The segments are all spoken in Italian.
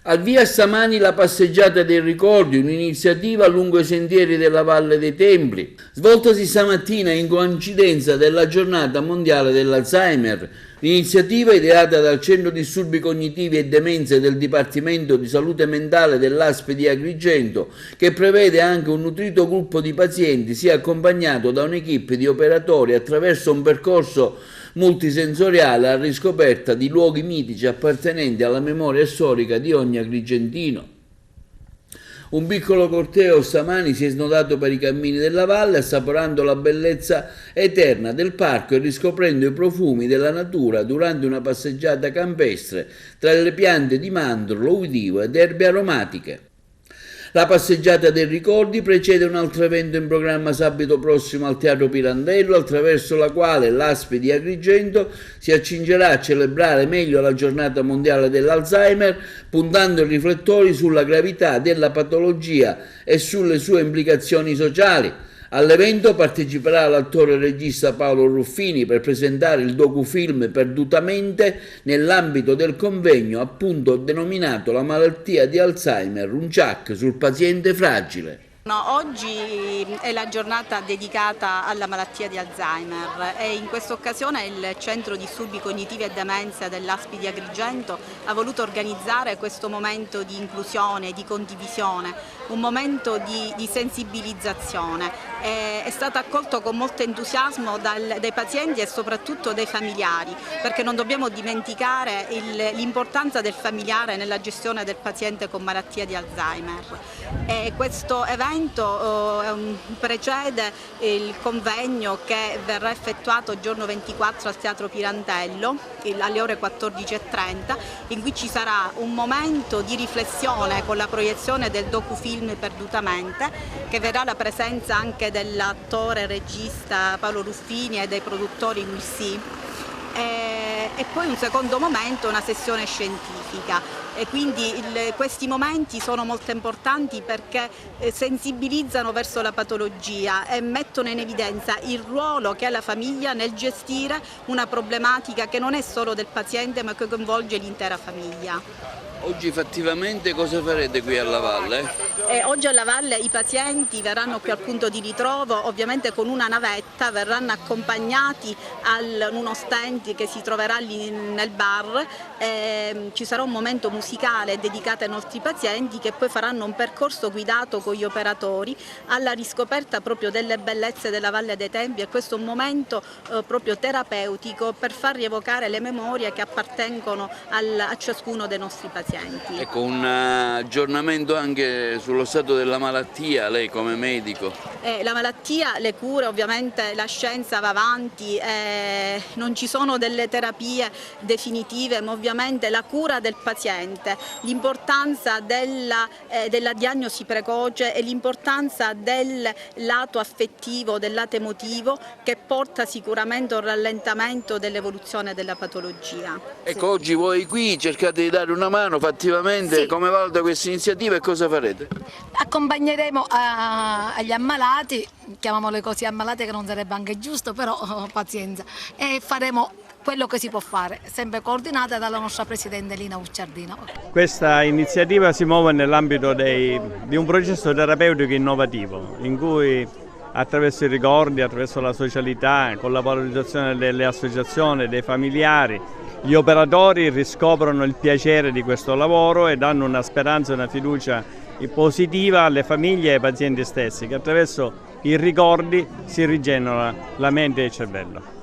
Al via stamani la passeggiata dei ricordi, un'iniziativa lungo i sentieri della Valle dei Templi, svoltasi stamattina in coincidenza della giornata mondiale dell'Alzheimer. L'iniziativa, ideata dal Centro Disturbi Cognitivi e Demenze del Dipartimento di Salute Mentale dell'ASP di Agrigento, che prevede anche un nutrito gruppo di pazienti, sia accompagnato da un'equipe di operatori attraverso un percorso multisensoriale alla riscoperta di luoghi mitici appartenenti alla memoria storica di ogni agrigentino. Un piccolo corteo stamani si è snodato per i cammini della valle, assaporando la bellezza eterna del parco e riscoprendo i profumi della natura durante una passeggiata campestre tra le piante di mandorlo, ulivo ed erbe aromatiche. La passeggiata dei ricordi precede un altro evento in programma sabato prossimo al Teatro Pirandello, attraverso la quale l'ASP di Agrigento si accingerà a celebrare meglio la giornata mondiale dell'Alzheimer, puntando i riflettori sulla gravità della patologia e sulle sue implicazioni sociali. All'evento parteciperà l'attore e regista Paolo Ruffini per presentare il docufilm Perdutamente nell'ambito del convegno appunto denominato La malattia di Alzheimer, un ciak sul paziente fragile. Oggi è la giornata dedicata alla malattia di Alzheimer e in questa occasione il Centro Disturbi Cognitivi e Demenze dell'ASP di Agrigento ha voluto organizzare questo momento di inclusione, di condivisione, un momento di sensibilizzazione. È stato accolto con molto entusiasmo dai pazienti e soprattutto dai familiari, perché non dobbiamo dimenticare l'importanza del familiare nella gestione del paziente con malattia di Alzheimer. Questo evento precede il convegno che verrà effettuato il giorno 24 al Teatro Pirandello alle ore 14:30, in cui ci sarà un momento di riflessione con la proiezione del docufilm Perdutamente, che verrà la presenza anche dell'attore e regista Paolo Ruffini e dei produttori Nulsi. E poi un secondo momento, una sessione scientifica. E quindi questi momenti sono molto importanti perché sensibilizzano verso la patologia e mettono in evidenza il ruolo che ha la famiglia nel gestire una problematica che non è solo del paziente ma che coinvolge l'intera famiglia. Oggi effettivamente cosa farete qui alla valle? Oggi alla valle i pazienti verranno qui al punto di ritrovo, ovviamente con una navetta, verranno accompagnati in uno stand che si troverà lì nel bar, ci sarà un momento musicale dedicato ai nostri pazienti che poi faranno un percorso guidato con gli operatori alla riscoperta proprio delle bellezze della Valle dei Templi, e questo è un momento proprio terapeutico per far rievocare le memorie che appartengono a ciascuno dei nostri pazienti. Ecco, un aggiornamento anche sullo stato della malattia, lei come medico. La malattia, le cure, ovviamente la scienza va avanti, non ci sono delle terapie definitive, ma ovviamente la cura del paziente, l'importanza della diagnosi precoce e l'importanza del lato affettivo, del lato emotivo, che porta sicuramente a un rallentamento dell'evoluzione della patologia. Ecco, sì. Oggi voi qui cercate di dare una mano fattivamente, sì. Come valuta questa iniziativa e cosa farete? Accompagneremo agli ammalati, chiamiamole così ammalati che non sarebbe anche giusto, però pazienza, e faremo quello che si può fare, sempre coordinata dalla nostra Presidente Lina Ucciardino. Questa iniziativa si muove nell'ambito di un processo terapeutico innovativo, in cui attraverso i ricordi, attraverso la socialità, con la valorizzazione delle associazioni, dei familiari, gli operatori riscoprono il piacere di questo lavoro e danno una speranza e una fiducia positiva alle famiglie e ai pazienti stessi, che attraverso i ricordi si rigenera la mente e il cervello.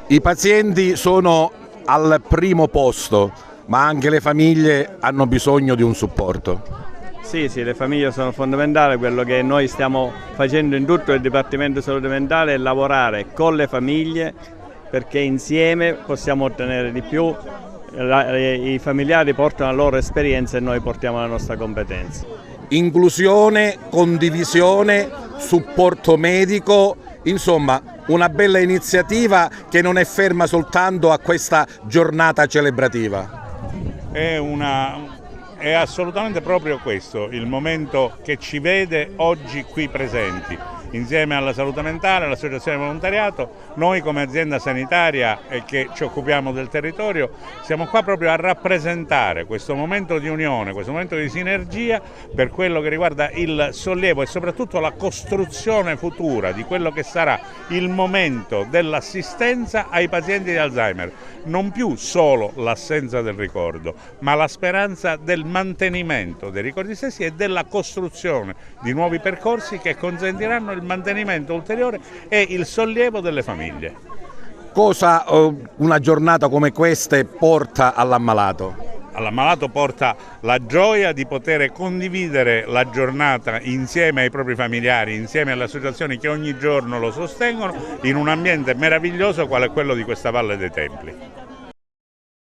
I pazienti sono al primo posto, ma anche le famiglie hanno bisogno di un supporto. Sì, le famiglie sono fondamentali. Quello che noi stiamo facendo in tutto il Dipartimento di Salute Mentale è lavorare con le famiglie, perché insieme possiamo ottenere di più. I familiari portano la loro esperienza e noi portiamo la nostra competenza. Inclusione, condivisione, supporto medico, insomma una bella iniziativa che non è ferma soltanto a questa giornata celebrativa. È assolutamente proprio questo il momento che ci vede oggi qui presenti. insieme alla salute mentale, all'associazione volontariato, noi come azienda sanitaria che ci occupiamo del territorio siamo qua proprio a rappresentare questo momento di unione, questo momento di sinergia per quello che riguarda il sollievo e soprattutto la costruzione futura di quello che sarà il momento dell'assistenza ai pazienti di Alzheimer. Non più solo l'assenza del ricordo, ma la speranza del mantenimento dei ricordi stessi e della costruzione di nuovi percorsi che consentiranno il mantenimento ulteriore e il sollievo delle famiglie. Cosa una giornata come questa porta all'ammalato? All'ammalato porta la gioia di poter condividere la giornata insieme ai propri familiari, insieme alle associazioni che ogni giorno lo sostengono, in un ambiente meraviglioso quale è quello di questa Valle dei Templi.